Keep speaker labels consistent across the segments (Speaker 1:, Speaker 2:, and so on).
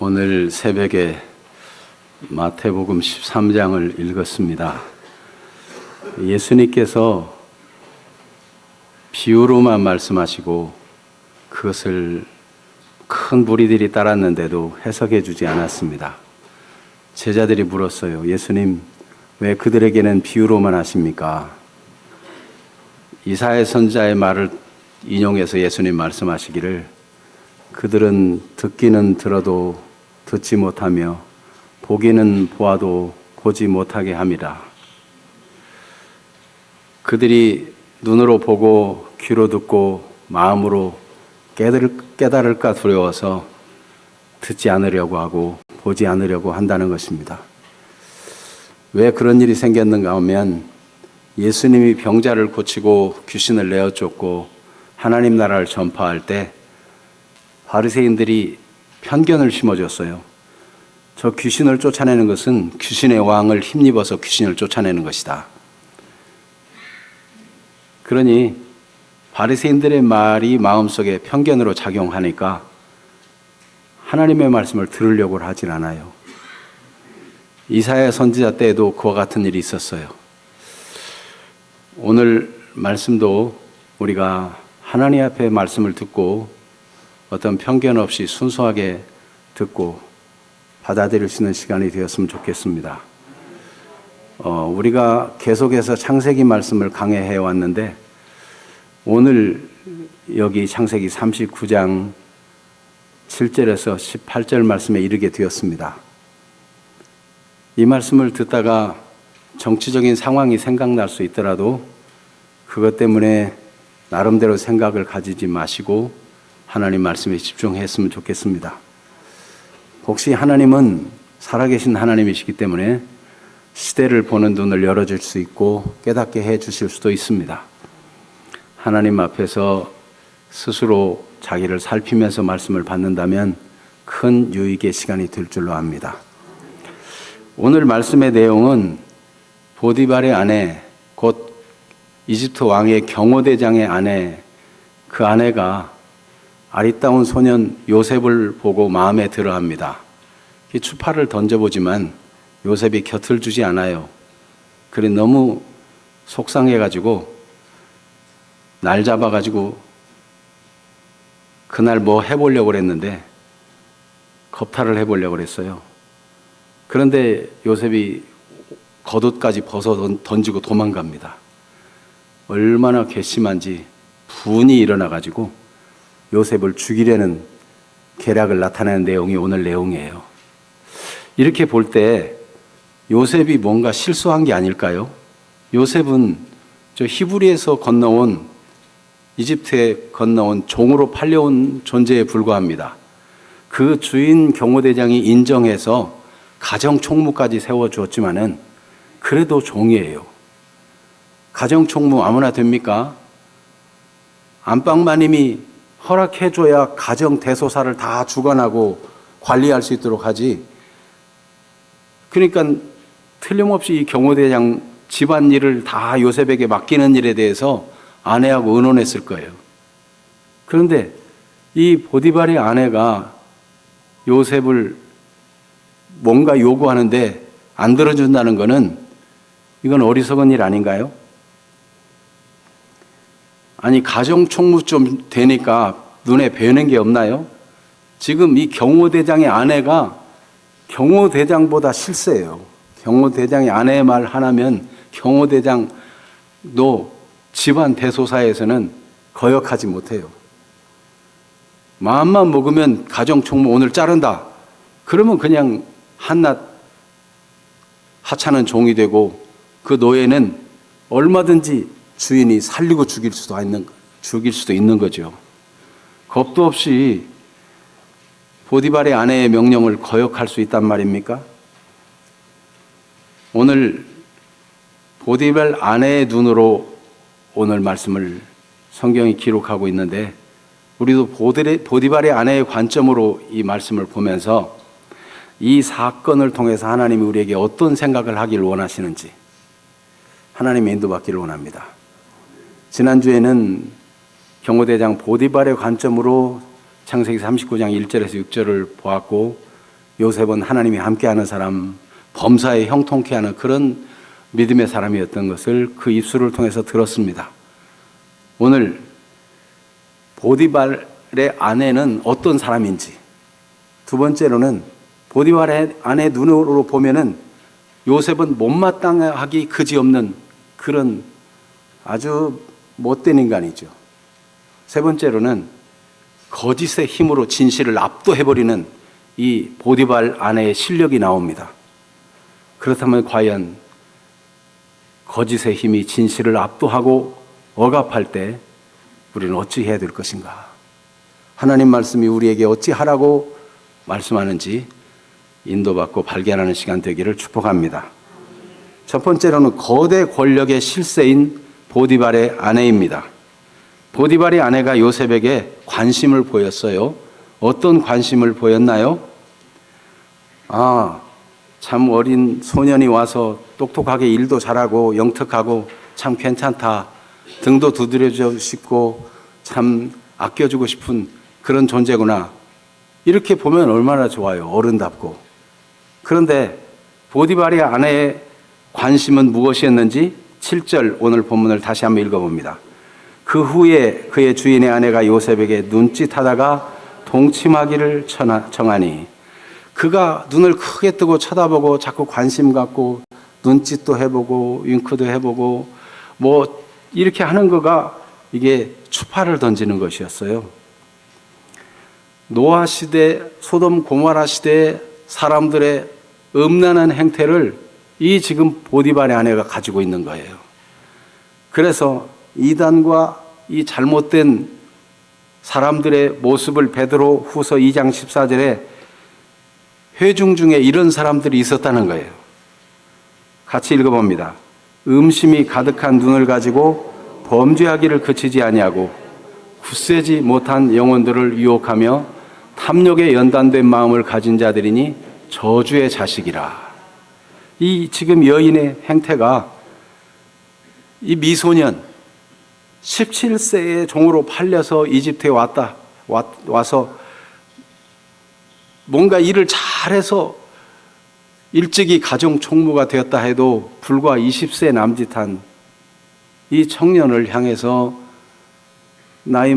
Speaker 1: 오늘 새벽에 마태복음 13장을 읽었습니다. 예수님께서 비유로만 말씀하시고 그것을 큰 무리들이 따랐는데도 해석해 주지 않았습니다. 제자들이 물었어요. 예수님, 왜 그들에게는 비유로만 하십니까? 이사야 선지자의 말을 인용해서 예수님 말씀하시기를 그들은 듣기는 들어도 듣지 못하며 보기는 보아도 보지 못하게 함이라. 그들이 눈으로 보고 귀로 듣고 마음으로 깨달을까 두려워서 듣지 않으려고 하고 보지 않으려고 한다는 것입니다. 왜 그런 일이 생겼는가 하면 예수님이 병자를 고치고 귀신을 내어쫓고 하나님 나라를 전파할 때 바리새인들이 편견을 심어줬어요. 저 귀신을 쫓아내는 것은 귀신의 왕을 힘입어서 귀신을 쫓아내는 것이다. 그러니 바리새인들의 말이 마음속에 편견으로 작용하니까 하나님의 말씀을 들으려고 하질 않아요. 이사야 선지자 때에도 그와 같은 일이 있었어요. 오늘 말씀도 우리가 하나님 앞에 말씀을 듣고 어떤 편견 없이 순수하게 듣고 받아들일 수 있는 시간이 되었으면 좋겠습니다. 우리가 계속해서 창세기 말씀을 강해해 왔는데 오늘 여기 창세기 39장 7절에서 18절 말씀에 이르게 되었습니다. 이 말씀을 듣다가 정치적인 상황이 생각날 수 있더라도 그것 때문에 나름대로 생각을 가지지 마시고 하나님 말씀에 집중했으면 좋겠습니다. 혹시 하나님은 살아계신 하나님이시기 때문에 시대를 보는 눈을 열어줄 수 있고 깨닫게 해주실 수도 있습니다. 하나님 앞에서 스스로 자기를 살피면서 말씀을 받는다면 큰 유익의 시간이 될 줄로 압니다. 오늘 말씀의 내용은 보디발의 아내, 곧 이집트 왕의 경호대장의 아내, 그 아내가 아리따운 소년 요셉을 보고 마음에 들어합니다. 추파를 던져보지만 요셉이 곁을 주지 않아요. 그래 너무 속상해가지고 날 잡아가지고 그날 뭐 해보려고 그랬는데 겁탈을 해보려고 그랬어요. 그런데 요셉이 겉옷까지 벗어 던지고 도망갑니다. 얼마나 괘씸한지 분이 일어나가지고 요셉을 죽이려는 계략을 나타내는 내용이 오늘 내용이에요. 이렇게 볼 때 요셉이 뭔가 실수한 게 아닐까요? 요셉은 저 히브리에서 건너온 이집트에 건너온 종으로 팔려온 존재에 불과합니다. 그 주인 경호대장이 인정해서 가정총무까지 세워주었지만은 그래도 종이에요. 가정총무 아무나 됩니까? 안방마님이 허락해줘야 가정 대소사를 다 주관하고 관리할 수 있도록 하지. 그러니까 틀림없이 이 경호대장 집안일을 다 요셉에게 맡기는 일에 대해서 아내하고 의논했을 거예요. 그런데 이 보디발의 아내가 요셉을 뭔가 요구하는데 안 들어준다는 것은 이건 어리석은 일 아닌가요? 아니 가정총무 좀 되니까 눈에 뵈는 게 없나요? 지금 이 경호대장의 아내가 경호대장보다 실세예요. 경호대장의 아내의 말 하나면 경호대장도 집안 대소사에서는 거역하지 못해요. 마음만 먹으면 가정총무 오늘 자른다. 그러면 그냥 한낱 하찮은 종이 되고 그 노예는 얼마든지 주인이 살리고 죽일 수도 있는 거죠. 겁도 없이 보디발의 아내의 명령을 거역할 수 있단 말입니까? 오늘 보디발 아내의 눈으로 오늘 말씀을 성경이 기록하고 있는데 우리도 보디발의 아내의 관점으로 이 말씀을 보면서 이 사건을 통해서 하나님이 우리에게 어떤 생각을 하기를 원하시는지 하나님의 인도받기를 원합니다. 지난주에는 경호대장 보디발의 관점으로 창세기 39장 1절에서 6절을 보았고 요셉은 하나님이 함께하는 사람, 범사에 형통케 하는 그런 믿음의 사람이었던 것을 그 입술을 통해서 들었습니다. 오늘 보디발의 아내는 어떤 사람인지, 두 번째로는 보디발의 아내 눈으로 보면은 요셉은 못마땅하기 그지없는 그런 아주 못된 인간이죠. 세 번째로는 거짓의 힘으로 진실을 압도해버리는 이 보디발 아내의 실력이 나옵니다. 그렇다면 과연 거짓의 힘이 진실을 압도하고 억압할 때 우리는 어찌 해야 될 것인가? 하나님 말씀이 우리에게 어찌 하라고 말씀하는지 인도받고 발견하는 시간 되기를 축복합니다. 첫 번째로는 거대 권력의 실세인 보디발의 아내입니다. 보디발의 아내가 요셉에게 관심을 보였어요. 어떤 관심을 보였나요? 참 어린 소년이 와서 똑똑하게 일도 잘하고 영특하고 참 괜찮다. 등도 두드려주고 싶고 참 아껴주고 싶은 그런 존재구나. 이렇게 보면 얼마나 좋아요. 어른답고. 그런데 보디발의 아내의 관심은 무엇이었는지 7절 오늘 본문을 다시 한번 읽어봅니다. 그 후에 그의 주인의 아내가 요셉에게 눈짓하다가 동침하기를 청하니, 그가 눈을 크게 뜨고 쳐다보고 자꾸 관심 갖고 눈짓도 해보고 윙크도 해보고 뭐 이렇게 하는 거가 이게 추파를 던지는 것이었어요. 노아 시대, 소돔 고모라 시대의 사람들의 음란한 행태를 이 지금 보디발의 아내가 가지고 있는 거예요. 그래서 이단과 이 잘못된 사람들의 모습을 베드로 후서 2장 14절에 회중 중에 이런 사람들이 있었다는 거예요. 같이 읽어봅니다. 음심이 가득한 눈을 가지고 범죄하기를 그치지 아니하고 굳세지 못한 영혼들을 유혹하며 탐욕에 연단된 마음을 가진 자들이니 저주의 자식이라. 이 지금 여인의 행태가 이 미소년 17세의 종으로 팔려서 이집트에 와서 뭔가 일을 잘해서 일찍이 가정 총무가 되었다 해도 불과 20세 남짓한 이 청년을 향해서 나이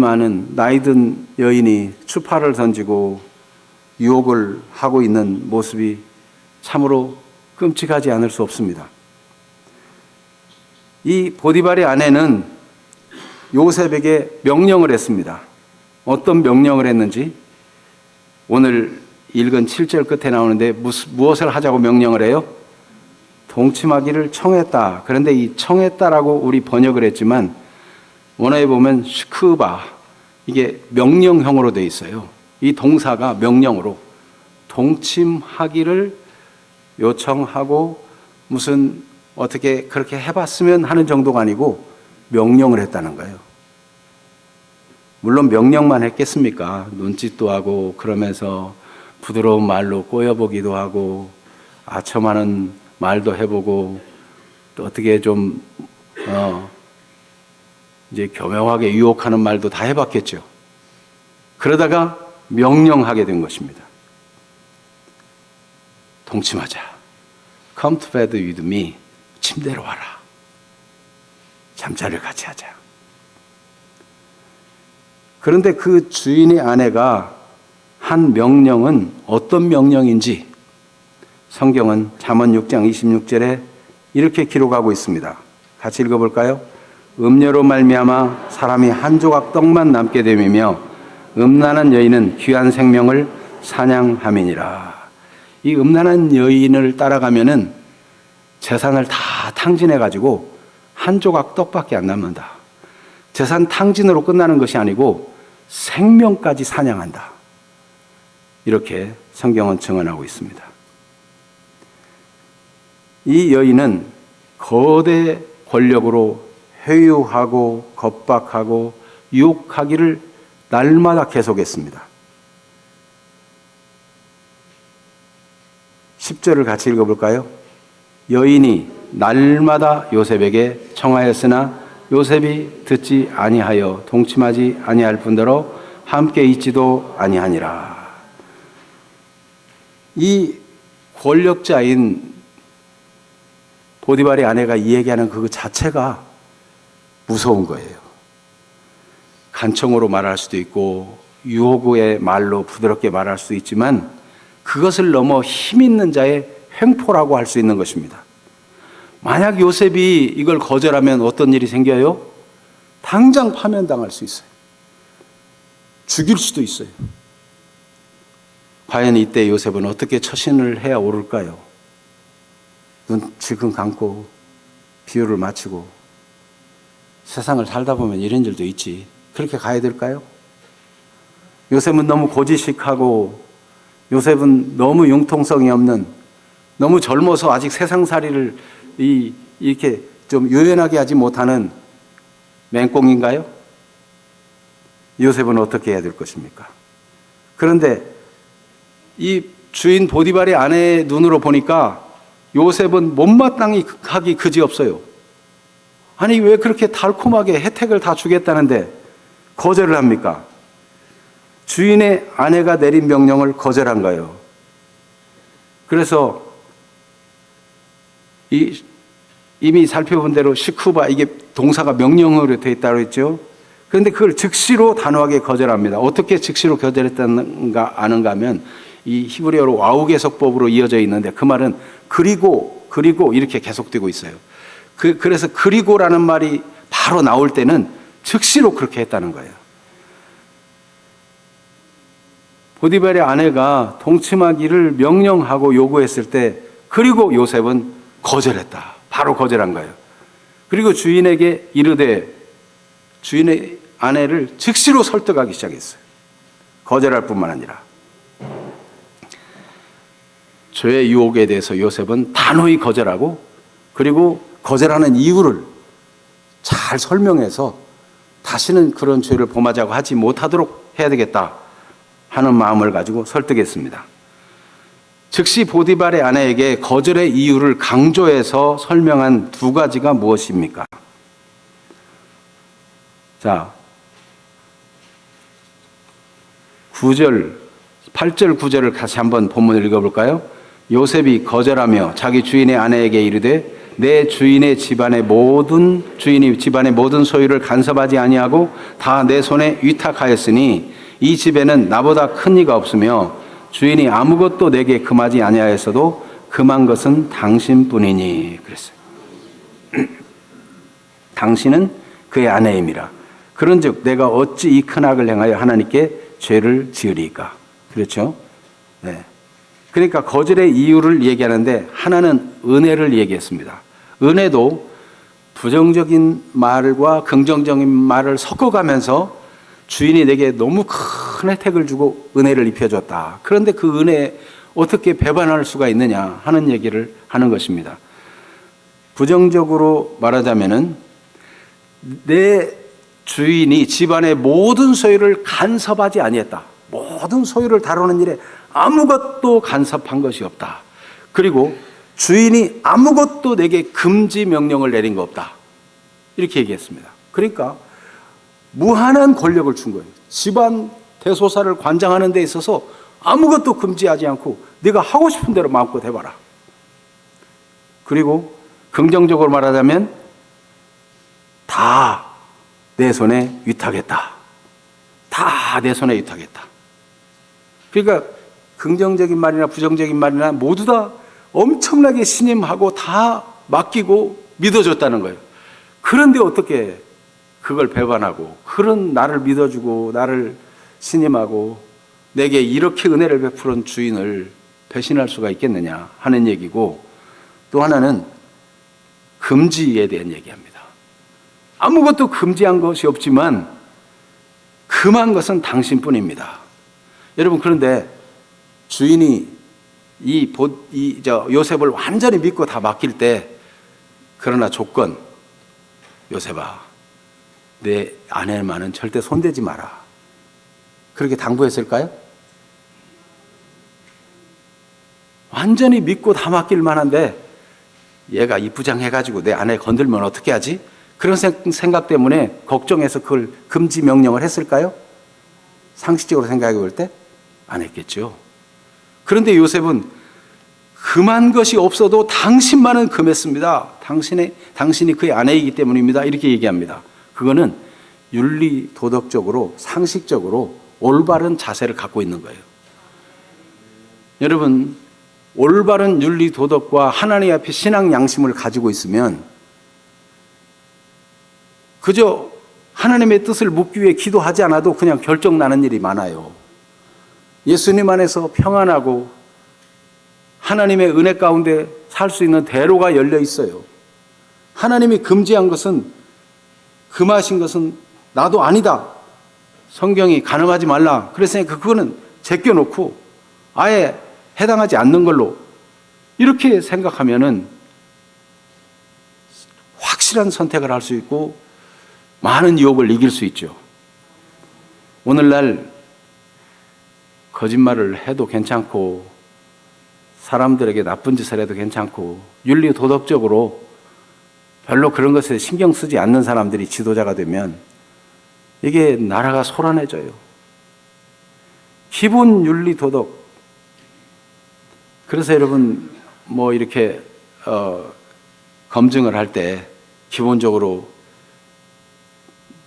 Speaker 1: 든 여인이 추파를 던지고 유혹을 하고 있는 모습이 참으로 끔찍하지 않을 수 없습니다. 이 보디발의 아내는 요셉에게 명령을 했습니다. 어떤 명령을 했는지 오늘 읽은 7절 끝에 나오는데 무엇을 하자고 명령을 해요? 동침하기를 청했다. 그런데 이 청했다라고 우리 번역을 했지만 원어에 보면 슈크바, 이게 명령형으로 되어 있어요. 이 동사가 명령으로 동침하기를 요청하고 무슨 어떻게 그렇게 해봤으면 하는 정도가 아니고 명령을 했다는 거예요. 물론 명령만 했겠습니까? 눈짓도 하고 그러면서 부드러운 말로 꼬여보기도 하고 아첨하는 말도 해보고 또 어떻게 좀 이제 교묘하게 유혹하는 말도 다 해봤겠죠. 그러다가 명령하게 된 것입니다. 동침하자. Come to bed with me. 침대로 와라. 잠자리를 같이 하자. 그런데 그 주인의 아내가 한 명령은 어떤 명령인지 성경은 잠언 6장 26절에 이렇게 기록하고 있습니다. 같이 읽어볼까요? 음녀로 말미암아 사람이 한 조각 떡만 남게 됨이며 음란한 여인은 귀한 생명을 사냥함이니라. 이 음란한 여인을 따라가면은 재산을 다 탕진해가지고 한 조각 떡밖에 안 남는다. 재산 탕진으로 끝나는 것이 아니고 생명까지 사냥한다. 이렇게 성경은 증언하고 있습니다. 이 여인은 거대 권력으로 회유하고 겁박하고 유혹하기를 날마다 계속했습니다. 10절을 같이 읽어볼까요? 여인이 날마다 요셉에게 청하였으나 요셉이 듣지 아니하여 동침하지 아니할 뿐더러 함께 있지도 아니하니라. 이 권력자인 보디발의 아내가 이 얘기하는 그 자체가 무서운 거예요. 간청으로 말할 수도 있고 유혹의 말로 부드럽게 말할 수도 있지만 그것을 넘어 힘 있는 자의 횡포라고 할 수 있는 것입니다. 만약 요셉이 이걸 거절하면 어떤 일이 생겨요? 당장 파면당할 수 있어요. 죽일 수도 있어요. 과연 이때 요셉은 어떻게 처신을 해야 옳을까요? 눈 질끈 감고 비유를 마치고 세상을 살다 보면 이런 일도 있지. 그렇게 가야 될까요? 요셉은 너무 고지식하고 요셉은 너무 융통성이 없는, 너무 젊어서 아직 세상살이를 이렇게 좀 유연하게 하지 못하는 맹꽁인가요? 요셉은 어떻게 해야 될 것입니까? 그런데 이 주인 보디발의 아내의 눈으로 보니까 요셉은 못마땅히 하기 그지없어요. 아니 왜 그렇게 달콤하게 혜택을 다 주겠다는데 거절을 합니까? 주인의 아내가 내린 명령을 거절한 거예요. 그래서 이미 살펴본 대로 시쿠바, 이게 동사가 명령어로 되어 있다고 했죠. 그런데 그걸 즉시로 단호하게 거절합니다. 어떻게 즉시로 거절했다는가 아는가 하면 이 히브리어로 와우개석법으로 이어져 있는데 그 말은 그리고 이렇게 계속되고 있어요. 그래서 그리고라는 말이 바로 나올 때는 즉시로 그렇게 했다는 거예요. 보디발의 아내가 동침하기를 명령하고 요구했을 때 그리고 요셉은 거절했다. 바로 거절한 거예요. 그리고 주인에게 이르되 주인의 아내를 즉시로 설득하기 시작했어요. 거절할 뿐만 아니라 죄의 유혹에 대해서 요셉은 단호히 거절하고 그리고 거절하는 이유를 잘 설명해서 다시는 그런 죄를 범하자고 하지 못하도록 해야 되겠다 하는 마음을 가지고 설득했습니다. 즉시 보디발의 아내에게 거절의 이유를 강조해서 설명한 두 가지가 무엇입니까? 자, 8절, 9절을 다시 한번 본문을 읽어볼까요? 요셉이 거절하며 자기 주인의 아내에게 이르되 내 주인이 집안의 모든 소유를 간섭하지 아니하고 다 내 손에 위탁하였으니 이 집에는 나보다 큰 이가 없으며 주인이 아무것도 내게 금하지 아니하였어도 금한 것은 당신뿐이니 그랬어요. 당신은 그의 아내임이라. 그런즉 내가 어찌 이 큰 악을 행하여 하나님께 죄를 지으리까? 그렇죠? 네. 그러니까 거절의 이유를 얘기하는데 하나는 은혜를 얘기했습니다. 은혜도 부정적인 말과 긍정적인 말을 섞어가면서 주인이 내게 너무 큰 혜택을 주고 은혜를 입혀줬다. 그런데 그 은혜에 어떻게 배반할 수가 있느냐 하는 얘기를 하는 것입니다. 부정적으로 말하자면은 내 주인이 집안의 모든 소유를 간섭하지 아니했다. 모든 소유를 다루는 일에 아무것도 간섭한 것이 없다. 그리고 주인이 아무것도 내게 금지 명령을 내린 거 없다. 이렇게 얘기했습니다. 그러니까 무한한 권력을 준 거예요. 집안 대소사를 관장하는 데 있어서 아무것도 금지하지 않고 네가 하고 싶은 대로 마음껏 해봐라. 그리고 긍정적으로 말하자면 다 내 손에 위탁했다. 다 내 손에 위탁했다. 그러니까 긍정적인 말이나 부정적인 말이나 모두 다 엄청나게 신임하고 다 맡기고 믿어줬다는 거예요. 그런데 어떻게 그걸 배반하고 그런 나를 믿어주고 나를 신임하고 내게 이렇게 은혜를 베푸는 주인을 배신할 수가 있겠느냐 하는 얘기고, 또 하나는 금지에 대한 얘기합니다. 아무것도 금지한 것이 없지만 금한 것은 당신뿐입니다. 여러분, 그런데 주인이 요셉을 완전히 믿고 다 맡길 때, 그러나 조건, 요셉아, 내 아내만은 절대 손대지 마라. 그렇게 당부했을까요? 완전히 믿고 다 맡길 만한데 얘가 이부장해가지고 내 아내 건들면 어떻게 하지? 그런 생각 때문에 걱정해서 그걸 금지 명령을 했을까요? 상식적으로 생각해 볼 때 안 했겠죠. 그런데 요셉은 금한 것이 없어도 당신만은 금했습니다. 당신이 그의 아내이기 때문입니다. 이렇게 얘기합니다. 그거는 윤리 도덕적으로 상식적으로 올바른 자세를 갖고 있는 거예요. 여러분, 올바른 윤리 도덕과 하나님 앞에 신앙 양심을 가지고 있으면 그저 하나님의 뜻을 묻기 위해 기도하지 않아도 그냥 결정 나는 일이 많아요. 예수님 안에서 평안하고 하나님의 은혜 가운데 살 수 있는 대로가 열려 있어요. 하나님이 금지한 것은, 금하신 것은 나도 아니다. 성경이 간음하지 말라 그랬으니까 그거는 제껴놓고 아예 해당하지 않는 걸로 이렇게 생각하면은 확실한 선택을 할 수 있고 많은 유혹을 이길 수 있죠. 오늘날 거짓말을 해도 괜찮고 사람들에게 나쁜 짓을 해도 괜찮고 윤리 도덕적으로 별로 그런 것에 신경 쓰지 않는 사람들이 지도자가 되면 이게 나라가 소란해져요. 기본 윤리 도덕. 그래서 여러분 뭐 이렇게 검증을 할 때 기본적으로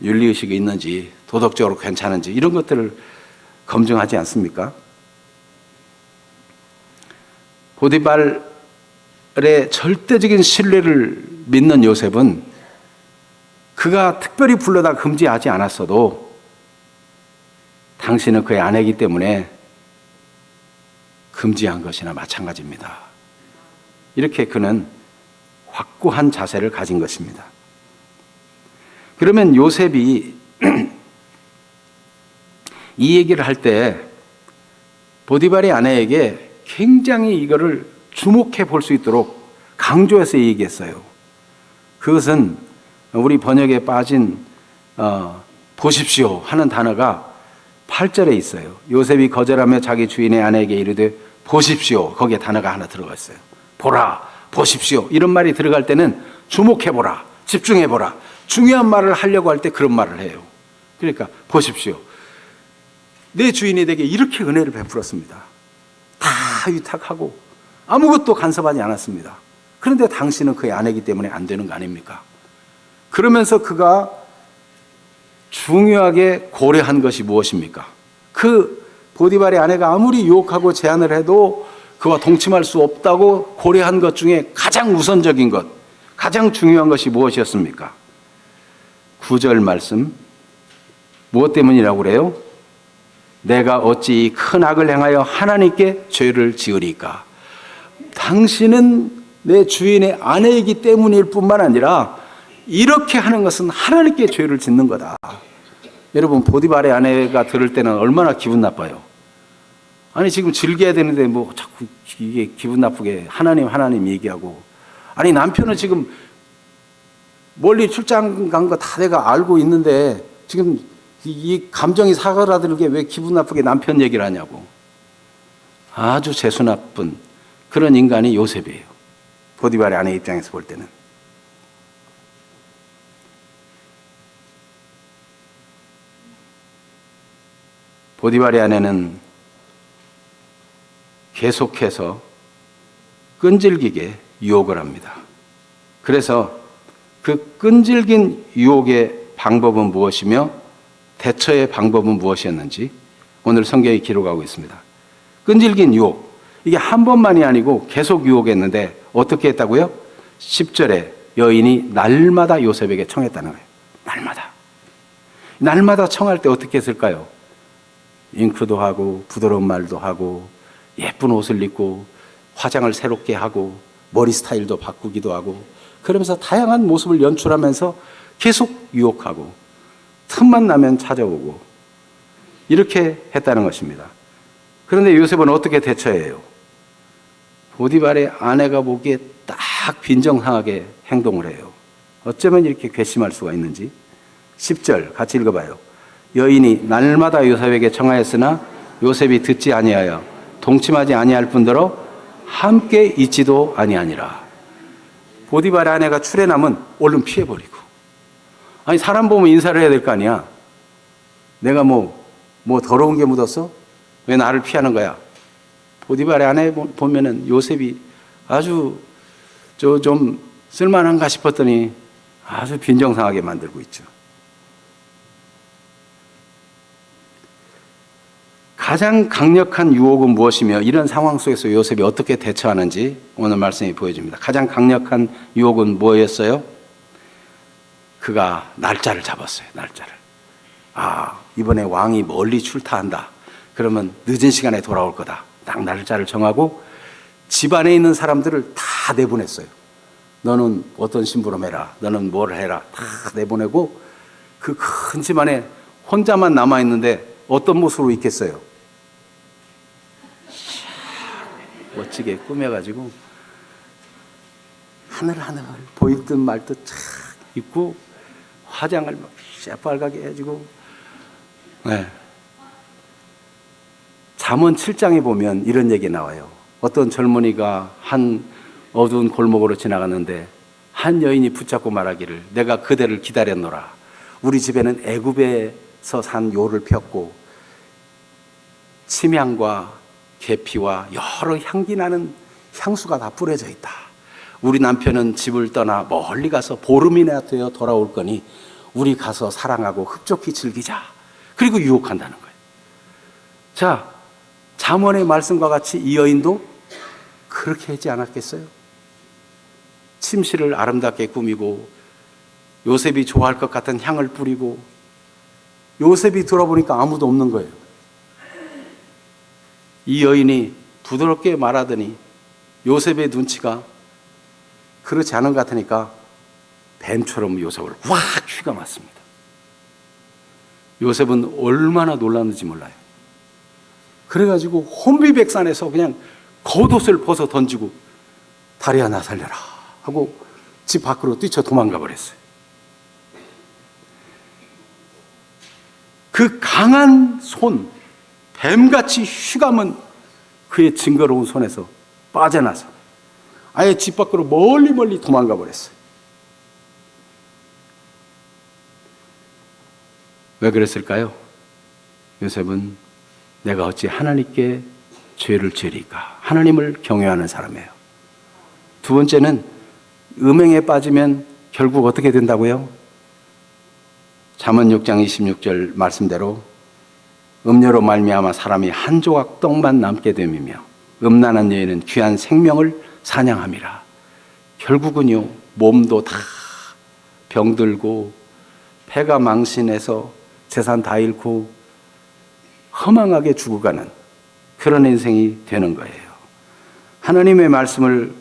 Speaker 1: 윤리의식이 있는지 도덕적으로 괜찮은지 이런 것들을 검증하지 않습니까? 보디발의 절대적인 신뢰를 믿는 요셉은 그가 특별히 불러다 금지하지 않았어도 당신은 그의 아내이기 때문에 금지한 것이나 마찬가지입니다. 이렇게 그는 확고한 자세를 가진 것입니다. 그러면 요셉이 이 얘기를 할 때 보디발의 아내에게 굉장히 이거를 주목해 볼 수 있도록 강조해서 얘기했어요. 그것은 우리 번역에 빠진 보십시오 하는 단어가 8절에 있어요. 요셉이 거절하며 자기 주인의 아내에게 이르되 보십시오. 거기에 단어가 하나 들어가 있어요. 보라, 보십시오. 이런 말이 들어갈 때는 주목해보라, 집중해보라. 중요한 말을 하려고 할 때 그런 말을 해요. 그러니까 보십시오. 내 주인이 내게 이렇게 은혜를 베풀었습니다. 다 위탁하고 아무것도 간섭하지 않았습니다. 그런데 당신은 그의 아내이기 때문에 안 되는 거 아닙니까? 그러면서 그가 중요하게 고려한 것이 무엇입니까? 그 보디발의 아내가 아무리 유혹하고 제안을 해도 그와 동침할 수 없다고 고려한 것 중에 가장 우선적인 것, 가장 중요한 것이 무엇이었습니까? 9절 말씀, 무엇 때문이라고 그래요? 내가 어찌 이 큰 악을 행하여 하나님께 죄를 지으리까? 당신은 내 주인의 아내이기 때문일 뿐만 아니라 이렇게 하는 것은 하나님께 죄를 짓는 거다. 여러분, 보디발의 아내가 들을 때는 얼마나 기분 나빠요. 아니 지금 즐겨야 되는데 뭐 자꾸 이게 기분 나쁘게 하나님 얘기하고, 아니 남편은 지금 멀리 출장 간 거 다 내가 알고 있는데 지금 이 감정이 사그라들게 왜 기분 나쁘게 남편 얘기를 하냐고. 아주 재수 나쁜 그런 인간이 요셉이에요. 보디발의 아내 입장에서 볼 때는. 보디발의 아내는 계속해서 끈질기게 유혹을 합니다. 그래서 그 끈질긴 유혹의 방법은 무엇이며 대처의 방법은 무엇이었는지 오늘 성경이 기록하고 있습니다. 끈질긴 유혹, 이게 한 번만이 아니고 계속 유혹했는데 어떻게 했다고요? 10절에 여인이 날마다 요셉에게 청했다는 거예요. 날마다 청할 때 어떻게 했을까요? 잉크도 하고 부드러운 말도 하고 예쁜 옷을 입고 화장을 새롭게 하고 머리 스타일도 바꾸기도 하고 그러면서 다양한 모습을 연출하면서 계속 유혹하고 틈만 나면 찾아오고 이렇게 했다는 것입니다. 그런데 요셉은 어떻게 대처해요? 보디발의 아내가 보기에 딱 빈정상하게 행동을 해요. 어쩌면 이렇게 괘씸할 수가 있는지. 10절 같이 읽어봐요. 여인이 날마다 요셉에게 청하였으나 요셉이 듣지 아니하여 동침하지 아니할 뿐더러 함께 있지도 아니하니라. 보디발의 아내가 출애나면 얼른 피해버리고, 아니 사람 보면 인사를 해야 될 거 아니야. 내가 뭐 더러운 게 묻었어? 왜 나를 피하는 거야? 보디발의 아내 보면은 요셉이 아주 좀 쓸만한가 싶었더니 아주 빈정상하게 만들고 있죠. 가장 강력한 유혹은 무엇이며 이런 상황 속에서 요셉이 어떻게 대처하는지 오늘 말씀이 보여줍니다. 가장 강력한 유혹은 뭐였어요? 그가 날짜를 잡았어요. 날짜를. 이번에 왕이 멀리 출타한다. 그러면 늦은 시간에 돌아올 거다. 딱 날짜를 정하고 집안에 있는 사람들을 다 내보냈어요. 너는 어떤 심부름 해라. 너는 뭘 해라. 다 내보내고 그 큰 집안에 혼자만 남아있는데 어떤 모습으로 있겠어요? 멋지게 꾸며가지고 하늘하늘 보일 듯 말 듯 착 입고 화장을 막 새빨갛게 해주고. 네. 잠언 7장에 보면 이런 얘기 나와요. 어떤 젊은이가 한 어두운 골목으로 지나갔는데 한 여인이 붙잡고 말하기를 내가 그대를 기다렸노라. 우리 집에는 애굽에서 산 요를 폈고 침향과 계피와 여러 향기 나는 향수가 다 뿌려져 있다. 우리 남편은 집을 떠나 멀리 가서 보름이나 되어 돌아올 거니 우리 가서 사랑하고 흡족히 즐기자. 그리고 유혹한다는 거예요. 자, 잠언의 말씀과 같이 이 여인도 그렇게 하지 않았겠어요? 침실을 아름답게 꾸미고 요셉이 좋아할 것 같은 향을 뿌리고 요셉이 들어보니까 아무도 없는 거예요. 이 여인이 부드럽게 말하더니 요셉의 눈치가 그렇지 않은 것 같으니까 뱀처럼 요셉을 확 휘가 맞습니다. 요셉은 얼마나 놀랐는지 몰라요. 그래가지고 혼비백산에서 그냥 겉옷을 벗어 던지고 다리야 나 살려라 하고 집 밖으로 뛰쳐 도망가 버렸어요. 그 강한 손, 뱀같이 휘감은 그의 징그러운 손에서 빠져나서 아예 집 밖으로 멀리 도망가 버렸어요. 왜 그랬을까요? 요셉은 내가 어찌 하나님께 죄를 지으리까? 하나님을 경외하는 사람이에요. 두 번째는 음행에 빠지면 결국 어떻게 된다고요? 잠언 6장 26절 말씀대로 음료로 말미암아 사람이 한 조각 떡만 남게 됨이며 음란한 여인은 귀한 생명을 사냥함이라. 결국은요, 몸도 다 병들고 폐가 망신해서 재산 다 잃고 허망하게 죽어가는 그런 인생이 되는 거예요. 하나님의 말씀을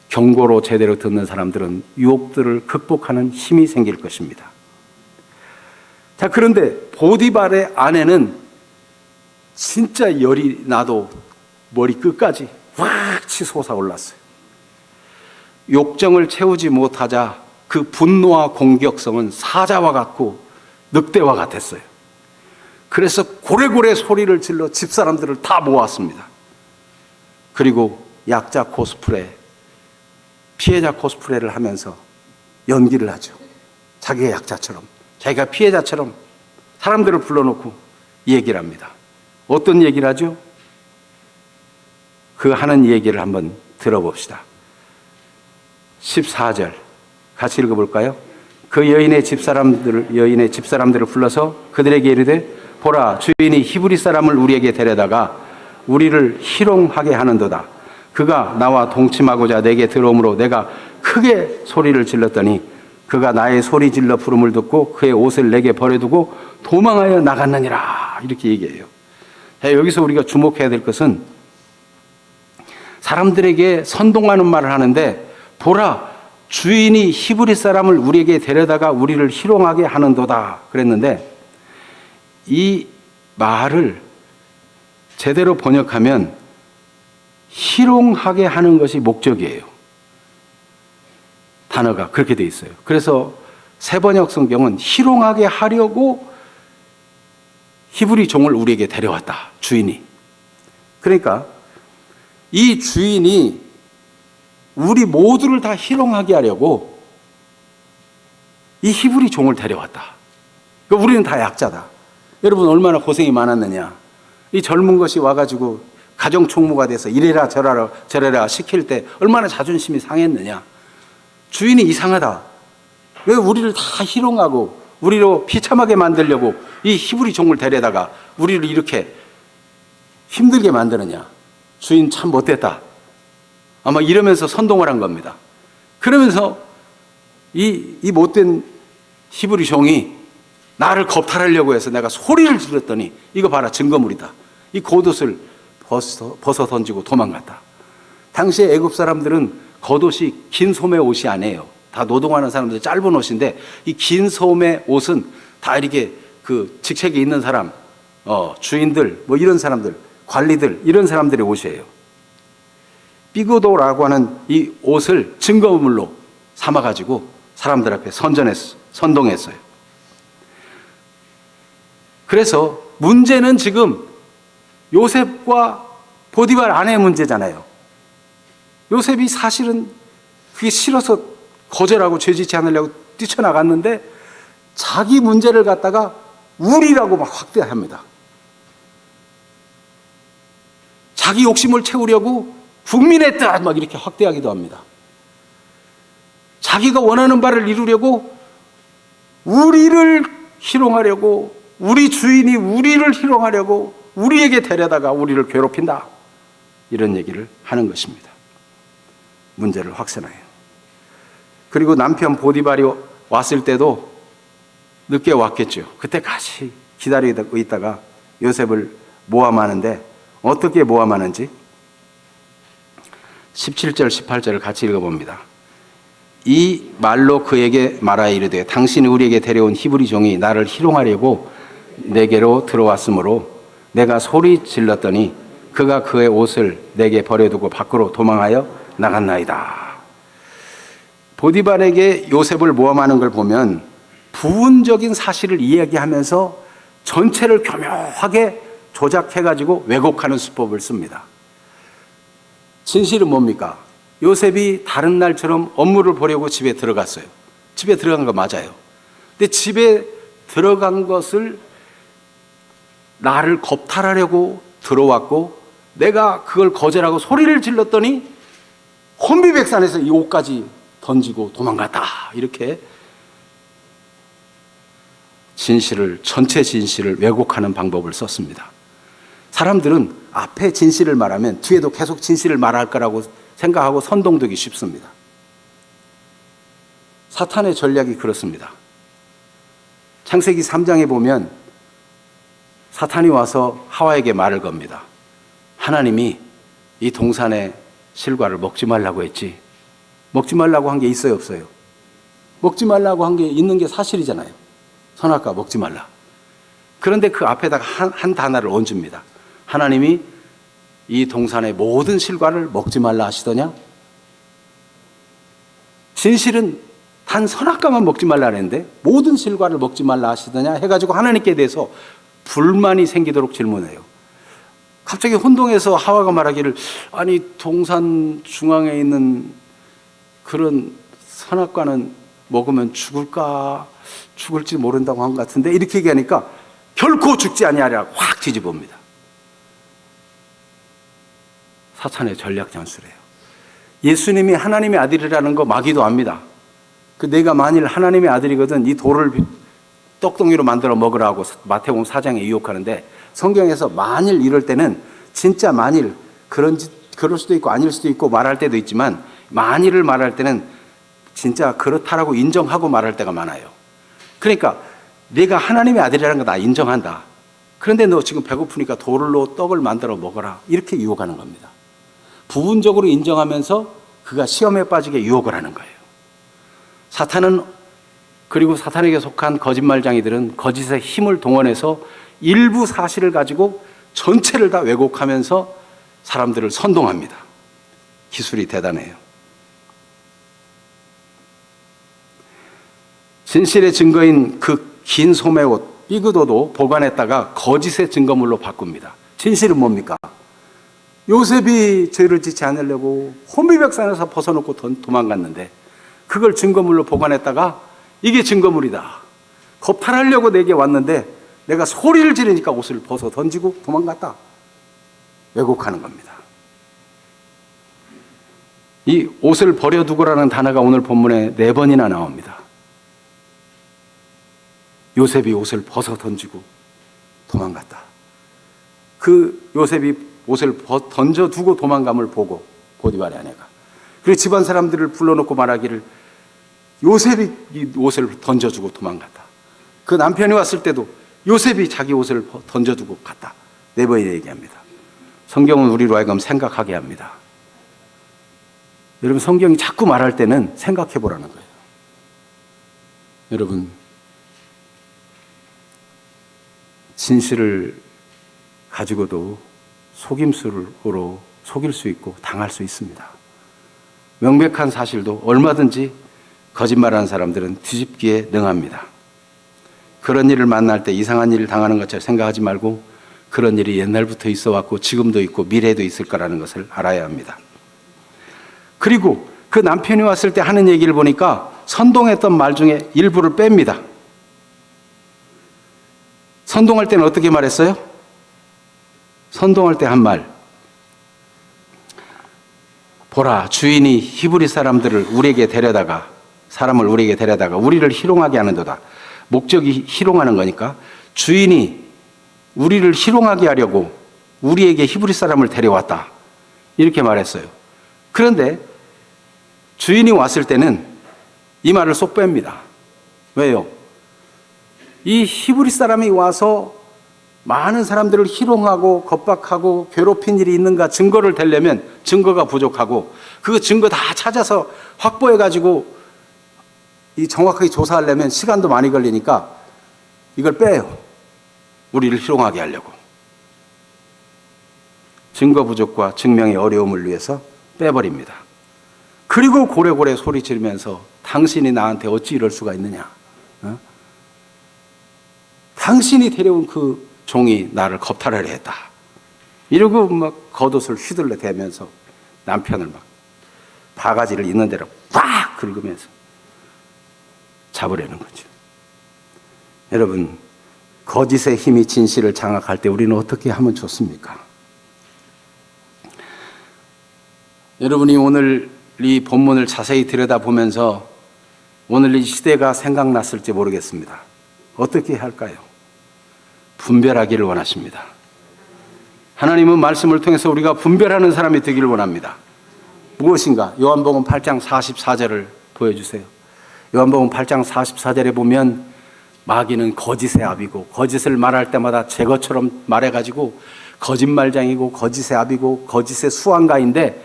Speaker 1: 경고로 제대로 듣는 사람들은 유혹들을 극복하는 힘이 생길 것입니다. 자, 그런데 보디발의 아내는 진짜 열이 나도 머리 끝까지 확 치솟아 올랐어요. 욕정을 채우지 못하자 그 분노와 공격성은 사자와 같고 늑대와 같았어요. 그래서 고래고래 소리를 질러 집사람들을 다 모았습니다. 그리고 약자 코스프레, 피해자 코스프레를 하면서 연기를 하죠. 자기가 약자처럼, 자기가 피해자처럼 사람들을 불러놓고 얘기를 합니다. 어떤 얘기를 하죠? 그 하는 얘기를 한번 들어봅시다. 14절 같이 읽어볼까요? 그 여인의 집사람들을 불러서 그들에게 이르되 보라, 주인이 히브리 사람을 우리에게 데려다가 우리를 희롱하게 하는도다. 그가 나와 동침하고자 내게 들어오므로 내가 크게 소리를 질렀더니 그가 나의 소리 질러 부름을 듣고 그의 옷을 내게 버려두고 도망하여 나갔느니라. 이렇게 얘기해요. 자, 여기서 우리가 주목해야 될 것은 사람들에게 선동하는 말을 하는데 보라, 주인이 히브리 사람을 우리에게 데려다가 우리를 희롱하게 하는도다 그랬는데 이 말을 제대로 번역하면 희롱하게 하는 것이 목적이에요. 단어가 그렇게 돼 있어요. 그래서 새번역 성경은 희롱하게 하려고 히브리 종을 우리에게 데려왔다. 주인이. 그러니까 이 주인이 우리 모두를 다 희롱하게 하려고 이 히브리 종을 데려왔다. 그러니까 우리는 다 약자다. 여러분 얼마나 고생이 많았느냐. 이 젊은 것이 와가지고 가정 총무가 돼서 이래라 저래라 시킬 때 얼마나 자존심이 상했느냐. 주인이 이상하다. 왜 우리를 다 희롱하고 우리로 비참하게 만들려고 이 히브리 종을 데려다가 우리를 이렇게 힘들게 만드느냐. 주인 참 못됐다. 아마 이러면서 선동을 한 겁니다. 그러면서 이 못된 히브리 종이 나를 겁탈하려고 해서 내가 소리를 질렀더니 이거 봐라, 증거물이다. 이 겉옷을 벗어 던지고 도망갔다. 당시에 애굽 사람들은 겉옷이 긴 소매 옷이 아니에요. 다 노동하는 사람들 짧은 옷인데 이 긴 소매 옷은 다 이렇게 그 직책에 있는 사람, 주인들, 뭐 이런 사람들, 관리들, 이런 사람들의 옷이에요. 삐그도라고 하는 이 옷을 증거물로 삼아가지고 사람들 앞에 선동했어요. 그래서 문제는 지금 요셉과 보디발 아내의 문제잖아요. 요셉이 사실은 그게 싫어서 거절하고 죄짓지 않으려고 뛰쳐나갔는데 자기 문제를 갖다가 우리라고 막 확대합니다. 자기 욕심을 채우려고 국민의 뜻 막 이렇게 확대하기도 합니다. 자기가 원하는 바를 이루려고 우리를 희롱하려고, 우리 주인이 우리를 희롱하려고 우리에게 데려다가 우리를 괴롭힌다. 이런 얘기를 하는 것입니다. 문제를 확산해요. 그리고 남편 보디발이 왔을 때도 늦게 왔겠죠. 그때까지 기다리고 있다가 요셉을 모함하는데 어떻게 모함하는지 17절 18절을 같이 읽어봅니다. 이 말로 그에게 말하여 이르되 당신이 우리에게 데려온 히브리 종이 나를 희롱하려고 내게로 들어왔으므로 내가 소리 질렀더니 그가 그의 옷을 내게 버려두고 밖으로 도망하여 나갔나이다. 보디발에게 요셉을 모함하는 걸 보면 부분적인 사실을 이야기하면서 전체를 교묘하게 조작해가지고 왜곡하는 수법을 씁니다. 진실은 뭡니까? 요셉이 다른 날처럼 업무를 보려고 집에 들어갔어요. 집에 들어간 거 맞아요. 근데 집에 들어간 것을 나를 겁탈하려고 들어왔고 내가 그걸 거절하고 소리를 질렀더니 혼비백산에서 이 옷까지 던지고 도망갔다. 이렇게 전체 진실을 왜곡하는 방법을 썼습니다. 사람들은 앞에 진실을 말하면 뒤에도 계속 진실을 말할 거라고 생각하고 선동되기 쉽습니다. 사탄의 전략이 그렇습니다. 창세기 3장에 보면 사탄이 와서 하와에게 말을 겁니다. 하나님이 이 동산의 실과를 먹지 말라고 했지. 먹지 말라고 한 게 있어요, 없어요? 먹지 말라고 한 게 있는 게 사실이잖아요. 선악과 먹지 말라. 그런데 그 앞에다가 한 단어를 얹습니다. 하나님이 이 동산의 모든 실과를 먹지 말라 하시더냐? 진실은 단 선악과만 먹지 말라 했는데 모든 실과를 먹지 말라 하시더냐 해가지고 하나님께 대해서 불만이 생기도록 질문해요. 갑자기 혼동해서 하와가 말하기를 아니 동산 중앙에 있는 그런 선악과는 먹으면 죽을지 모른다고 한 것 같은데 이렇게 얘기하니까 결코 죽지 아니하리라 확 뒤집어봅니다. 사탄의 전략 전술이에요. 예수님이 하나님의 아들이라는 거 마귀도 압니다. 내가 만일 하나님의 아들이거든 이 돌을 떡덩이로 만들어 먹으라고 마태복음 4장에 유혹하는데 성경에서 만일 이럴 때는 진짜 만일 그럴 수도 있고 아닐 수도 있고 말할 때도 있지만 만일을 말할 때는 진짜 그렇다라고 인정하고 말할 때가 많아요. 그러니까 내가 하나님의 아들이라는 거 나 인정한다. 그런데 너 지금 배고프니까 돌로 떡을 만들어 먹어라. 이렇게 유혹하는 겁니다. 부분적으로 인정하면서 그가 시험에 빠지게 유혹을 하는 거예요. 사탄은 그리고 사탄에게 속한 거짓말장이들은 거짓의 힘을 동원해서 일부 사실을 가지고 전체를 다 왜곡하면서 사람들을 선동합니다. 기술이 대단해요. 진실의 증거인 그 긴 소매옷 삐그도도 보관했다가 거짓의 증거물로 바꿉니다. 진실은 뭡니까? 요셉이 죄를 짓지 않으려고 혼비백산에서 벗어놓고 도망갔는데 그걸 증거물로 보관했다가 이게 증거물이다. 겁탈하려고 내게 왔는데 내가 소리를 지르니까 옷을 벗어 던지고 도망갔다. 왜곡하는 겁니다. 이 옷을 버려두고라는 단어가 오늘 본문에 4번이나 나옵니다. 요셉이 옷을 벗어 던지고 도망갔다. 그 요셉이 옷을 던져두고 도망감을 보고 보디발의 아내가, 그리고 집안 사람들을 불러놓고 말하기를 요셉이 이 옷을 던져주고 도망갔다. 그 남편이 왔을 때도 요셉이 자기 옷을 던져두고 갔다. 4번이나 얘기합니다. 성경은 우리로 하여금 생각하게 합니다. 여러분, 성경이 자꾸 말할 때는 생각해 보라는 거예요. 여러분, 진실을 가지고도 속임수로 속일 수 있고 당할 수 있습니다. 명백한 사실도 얼마든지 거짓말하는 사람들은 뒤집기에 능합니다. 그런 일을 만날 때 이상한 일을 당하는 것처럼 생각하지 말고 그런 일이 옛날부터 있어 왔고 지금도 있고 미래에도 있을 거라는 것을 알아야 합니다. 그리고 그 남편이 왔을 때 하는 얘기를 보니까 선동했던 말 중에 일부를 뺍니다. 선동할 때는 어떻게 말했어요? 선동할 때 한 말, 보라, 주인이 히브리 사람을 우리에게 데려다가 우리를 희롱하게 하는도다. 목적이 희롱하는 거니까 주인이 우리를 희롱하게 하려고 우리에게 히브리 사람을 데려왔다, 이렇게 말했어요. 그런데 주인이 왔을 때는 이 말을 쏙 뺍니다. 왜요? 이 히브리 사람이 와서 많은 사람들을 희롱하고 겁박하고 괴롭힌 일이 있는가 증거를 대려면 증거가 부족하고, 그 증거 다 찾아서 확보해가지고 이 정확하게 조사하려면 시간도 많이 걸리니까 이걸 빼요. 우리를 희롱하게 하려고. 증거 부족과 증명의 어려움을 위해서 빼버립니다. 그리고 고래고래 소리 지르면서 당신이 나한테 어찌 이럴 수가 있느냐, 당신이 데려온 그 종이 나를 겁탈하려 했다, 이러고 막 겉옷을 휘둘러 대면서 남편을 막 바가지를 있는 대로 팍 긁으면서 잡으려는 거죠. 여러분, 거짓의 힘이 진실을 장악할 때 우리는 어떻게 하면 좋습니까? 여러분이 오늘 이 본문을 자세히 들여다보면서 오늘 이 시대가 생각났을지 모르겠습니다. 어떻게 할까요? 분별하기를 원하십니다. 하나님은 말씀을 통해서 우리가 분별하는 사람이 되기를 원합니다. 무엇인가? 요한복음 8장 44절을 보여주세요. 요한복음 8장 44절에 보면 마귀는 거짓의 아비고, 거짓을 말할 때마다 제 것처럼 말해가지고 거짓말장이고 거짓의 아비고 거짓의 수완가인데,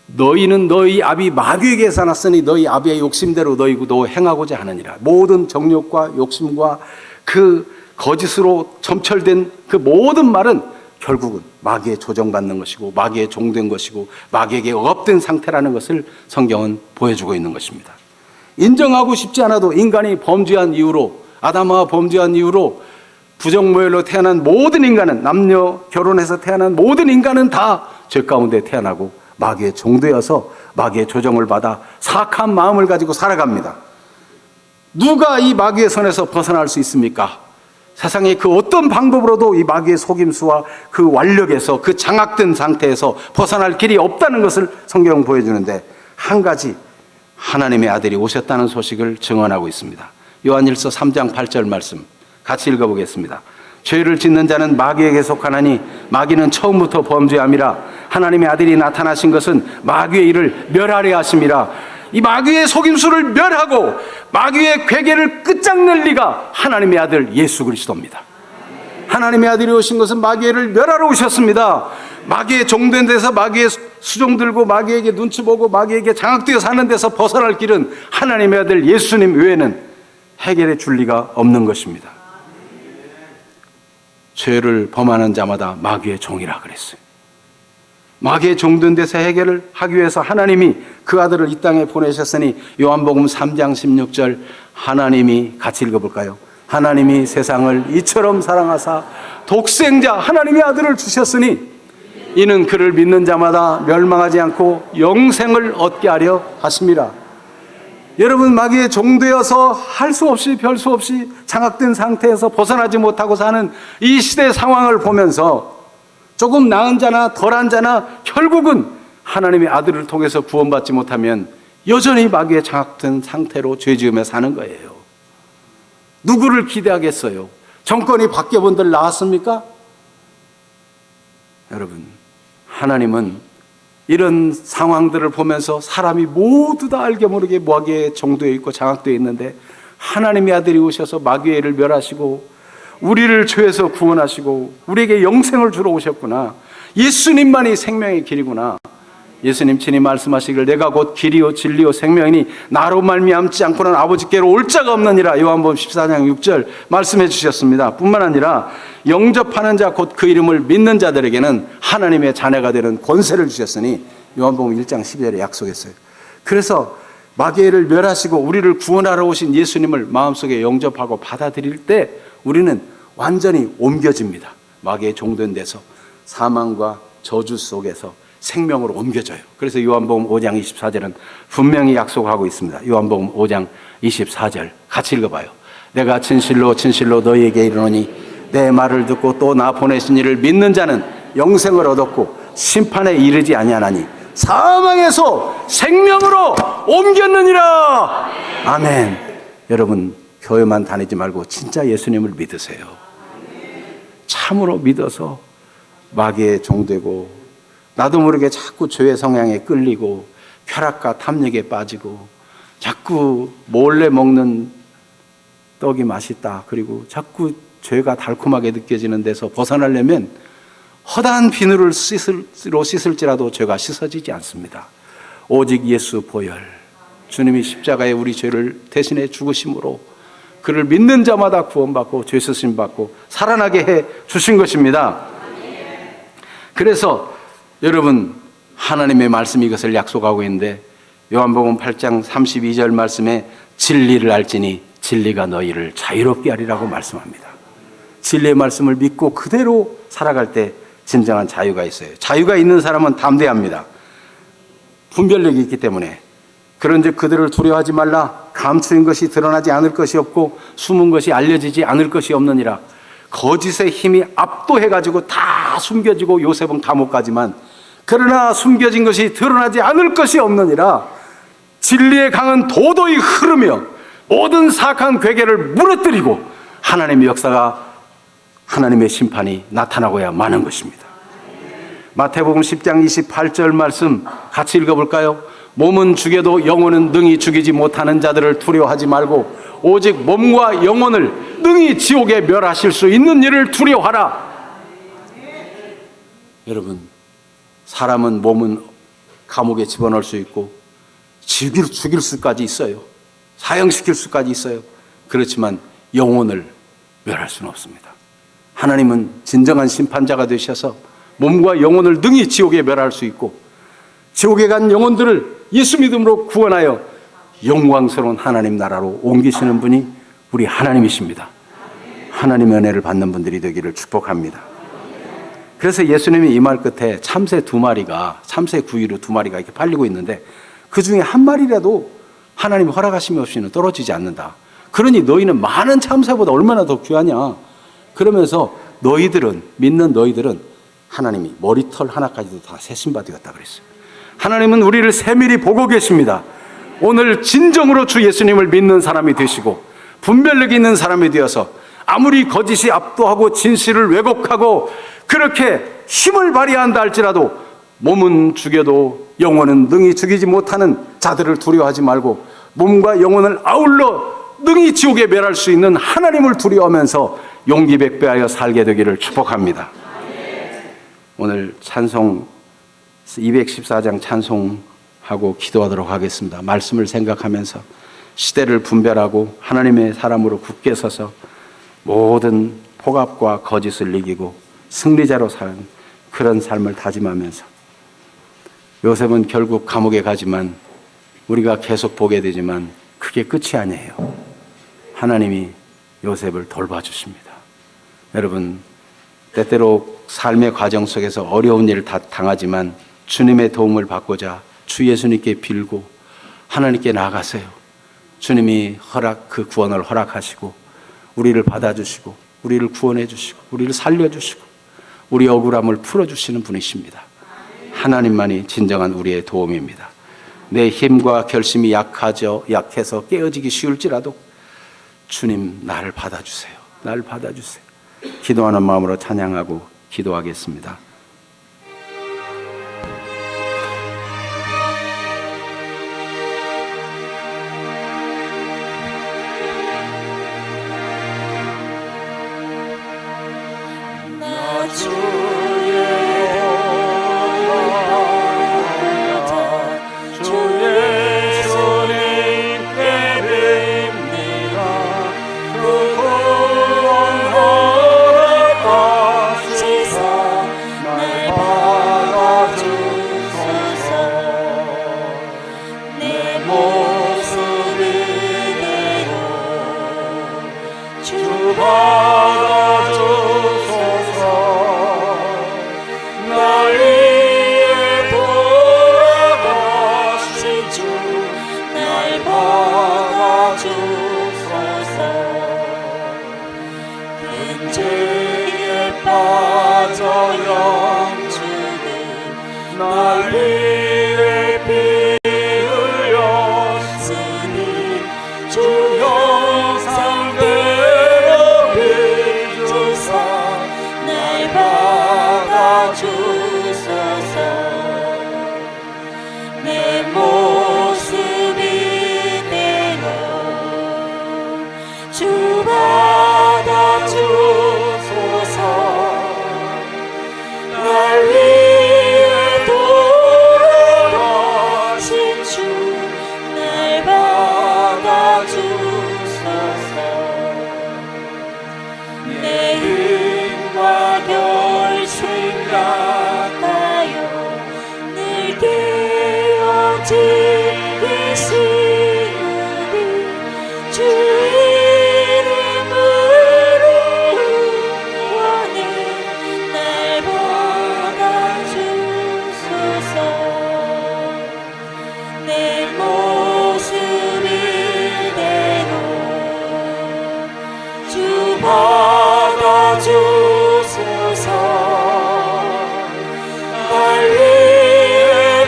Speaker 1: 너희는 너희 아비 마귀에게서 났으니 너희 아비의 욕심대로 너 행하고자 하느니라. 모든 정욕과 욕심과 그 거짓으로 점철된 그 모든 말은 결국은 마귀에 조정받는 것이고 마귀에 종된 것이고 마귀에게 억압된 상태라는 것을 성경은 보여주고 있는 것입니다. 인정하고 싶지 않아도 인간이 범죄한 이후로, 아담과 범죄한 이후로 부정모혈로 태어난 모든 인간은, 남녀 결혼해서 태어난 모든 인간은 다 죄 가운데 태어나고 마귀의 종되어서 마귀의 조정을 받아 사악한 마음을 가지고 살아갑니다. 누가 이 마귀의 손에서 벗어날 수 있습니까? 세상에 그 어떤 방법으로도 이 마귀의 속임수와 그 완력에서, 그 장악된 상태에서 벗어날 길이 없다는 것을 성경은 보여주는데, 한 가지, 하나님의 아들이 오셨다는 소식을 증언하고 있습니다. 요한일서 3장 8절 말씀 같이 읽어보겠습니다. 죄를 짓는 자는 마귀에게 속하나니 마귀는 처음부터 범죄함이라. 하나님의 아들이 나타나신 것은 마귀의 일을 멸하려 하심이라. 이 마귀의 속임수를 멸하고 마귀의 괴계를 끝장낼 리가 하나님의 아들 예수 그리스도입니다. 하나님의 아들이 오신 것은 마귀를 멸하러 오셨습니다. 마귀의 종된 데서, 마귀의 수종 들고 마귀에게 눈치 보고 마귀에게 장악되어 사는 데서 벗어날 길은 하나님의 아들 예수님 외에는 해결해 줄 리가 없는 것입니다. 죄를 범하는 자마다 마귀의 종이라 그랬어요. 마귀의 종된 데서 해결을 하기 위해서 하나님이 그 아들을 이 땅에 보내셨으니, 요한복음 3장 16절 하나님이, 같이 읽어볼까요? 하나님이 세상을 이처럼 사랑하사 독생자 하나님의 아들을 주셨으니 이는 그를 믿는 자마다 멸망하지 않고 영생을 얻게 하려 하심이라. 여러분, 마귀의 종되어서 할 수 없이 별 수 없이 장악된 상태에서 벗어나지 못하고 사는 이 시대 상황을 보면서 조금 나은 자나 덜한 자나 결국은 하나님의 아들을 통해서 구원받지 못하면 여전히 마귀에 장악된 상태로 죄지으며 사는 거예요. 누구를 기대하겠어요? 정권이 바뀌어본들 나왔습니까? 여러분, 하나님은 이런 상황들을 보면서 사람이 모두 다 알게 모르게 마귀의 정도에 있고 장악되어 있는데 하나님의 아들이 오셔서 마귀의 일을 멸하시고 우리를 죄에서 구원하시고 우리에게 영생을 주러 오셨구나. 예수님만이 생명의 길이구나. 예수님 친히 말씀하시길 내가 곧 길이요 진리요 생명이니 나로 말미암지 않고는 아버지께로 올 자가 없느니라. 요한복음 14장 6절 말씀해 주셨습니다. 뿐만 아니라 영접하는 자 곧 그 이름을 믿는 자들에게는 하나님의 자녀가 되는 권세를 주셨으니 요한복음 1장 12절에 약속했어요. 그래서 마귀를 멸하시고 우리를 구원하러 오신 예수님을 마음속에 영접하고 받아들일 때 우리는 완전히 옮겨집니다. 마귀의 종된 데서 사망과 저주 속에서 생명으로 옮겨져요. 그래서 요한복음 5장 24절은 분명히 약속하고 있습니다. 요한복음 5장 24절 같이 읽어봐요. 내가 진실로 진실로 너희에게 이르노니 내 말을 듣고 또 나 보내신 이를 믿는 자는 영생을 얻었고 심판에 이르지 아니하나니 사망에서 생명으로 옮겼느니라. 아멘. 여러분 교회만 다니지 말고 진짜 예수님을 믿으세요. 참으로 믿어서 마귀의 종되고 나도 모르게 자꾸 죄의 성향에 끌리고 쾌락과 탐욕에 빠지고 자꾸 몰래 먹는 떡이 맛있다. 그리고 자꾸 죄가 달콤하게 느껴지는 데서 벗어나려면 허다한 비누를 씻을지라도 죄가 씻어지지 않습니다. 오직 예수 보혈, 주님이 십자가에 우리 죄를 대신해 죽으심으로 그를 믿는 자마다 구원받고 죄 씻음 받고 살아나게 해 주신 것입니다. 그래서 여러분 하나님의 말씀이 이것을 약속하고 있는데 요한복음 8장 32절 말씀에 진리를 알지니 진리가 너희를 자유롭게 하리라고 말씀합니다. 진리의 말씀을 믿고 그대로 살아갈 때 진정한 자유가 있어요. 자유가 있는 사람은 담대합니다. 분별력이 있기 때문에. 그런즉 그들을 두려워하지 말라. 감추인 것이 드러나지 않을 것이 없고 숨은 것이 알려지지 않을 것이 없느니라. 거짓의 힘이 압도해가지고 다 숨겨지고 요셉은 감옥 가지만 그러나 숨겨진 것이 드러나지 않을 것이 없느니라. 진리의 강은 도도히 흐르며 모든 사악한 괴계를 무너뜨리고 하나님의 역사가 하나님의 심판이 나타나고야 마는 것입니다. 마태복음 10장 28절 말씀 같이 읽어볼까요? 몸은 죽여도 영혼은 능히 죽이지 못하는 자들을 두려워하지 말고 오직 몸과 영혼을 능히 지옥에 멸하실 수 있는 일을 두려워하라. 여러분, 사람은 몸은 감옥에 집어넣을 수 있고 죽일 수까지 있어요. 사형시킬 수까지 있어요. 그렇지만 영혼을 멸할 수는 없습니다. 하나님은 진정한 심판자가 되셔서 몸과 영혼을 능히 지옥에 멸할 수 있고 지옥에 간 영혼들을 예수 믿음으로 구원하여 영광스러운 하나님 나라로 옮기시는 분이 우리 하나님이십니다. 하나님의 은혜를 받는 분들이 되기를 축복합니다. 그래서 예수님이 이 말 끝에 참새 2마리가 참새 구이로 2마리가 이렇게 팔리고 있는데 그 중에 한 마리라도 하나님 허락하심이 없이는 떨어지지 않는다. 그러니 너희는 많은 참새보다 얼마나 더 귀하냐. 그러면서 너희들은 믿는 너희들은 하나님이 머리털 하나까지도 다 세심바 되었다 그랬어요. 하나님은 우리를 세밀히 보고 계십니다. 오늘 진정으로 주 예수님을 믿는 사람이 되시고 분별력 있는 사람이 되어서 아무리 거짓이 압도하고 진실을 왜곡하고 그렇게 힘을 발휘한다 할지라도 몸은 죽여도 영혼은 능히 죽이지 못하는 자들을 두려워하지 말고 몸과 영혼을 아울러 능히 지옥에 멸할 수 있는 하나님을 두려워하면서 용기 백배하여 살게 되기를 축복합니다. 오늘 찬송 214장 찬송하고 기도하도록 하겠습니다. 말씀을 생각하면서 시대를 분별하고 하나님의 사람으로 굳게 서서 모든 폭압과 거짓을 이기고 승리자로 사는 그런 삶을 다짐하면서 요셉은 결국 감옥에 가지만 우리가 계속 보게 되지만 그게 끝이 아니에요. 하나님이 요셉을 돌봐주십니다. 여러분, 때때로 삶의 과정 속에서 어려운 일을 다 당하지만 주님의 도움을 받고자 주 예수님께 빌고 하나님께 나아가세요. 주님이 그 구원을 허락하시고 우리를 받아주시고 우리를 구원해 주시고 우리를 살려주시고 우리 억울함을 풀어주시는 분이십니다. 하나님만이 진정한 우리의 도움입니다. 내 힘과 결심이 약해서 깨어지기 쉬울지라도 주님 나를 받아주세요. 나를 받아주세요. 기도하는 마음으로 찬양하고 기도하겠습니다.
Speaker 2: 죄에 빠져 영주는 날 위해 피 흘렸으니 주 형상대로 빚으사 날 받아주소서. 내 모습 이대로 주 받아주소서. 날 위해 돌아가신 주 날 받아주소서. 내 힘과 결심 약하여 늘 깨어지기 쉬우니 주 이름으로 응원해 날 받아주소서. 내 모습 이대로 주 받아주소서. 날 위해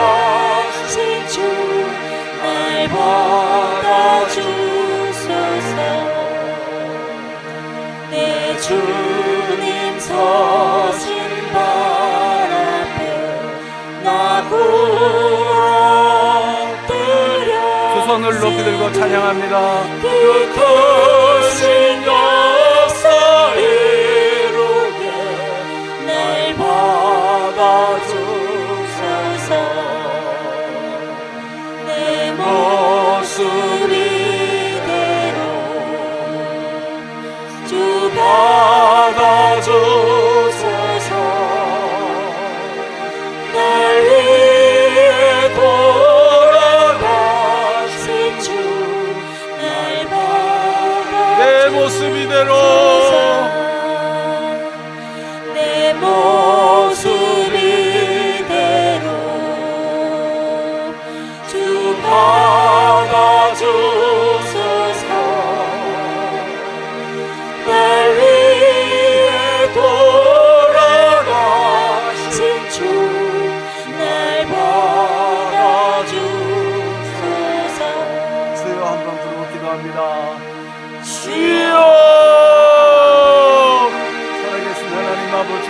Speaker 2: 돌아가신 주 날 받아주소서. 내 주님 서신 발 앞에 나 엎드려
Speaker 1: 두 손을 높이 들고 찬양합니다.
Speaker 2: 그 크신 역사 이루게 날 받아주소서. 내 모습 이대로 주 받아주소서. 날 위해 돌아가신 주 날
Speaker 1: 내 모습 이대로
Speaker 2: 내 모습 이대로 주 받아주소서. 날 위해 돌아가신 주 날 받아주소서.
Speaker 1: 주여 한번 부르고 기도합니다.
Speaker 2: 주여
Speaker 1: 살아계신 하나님 아버지,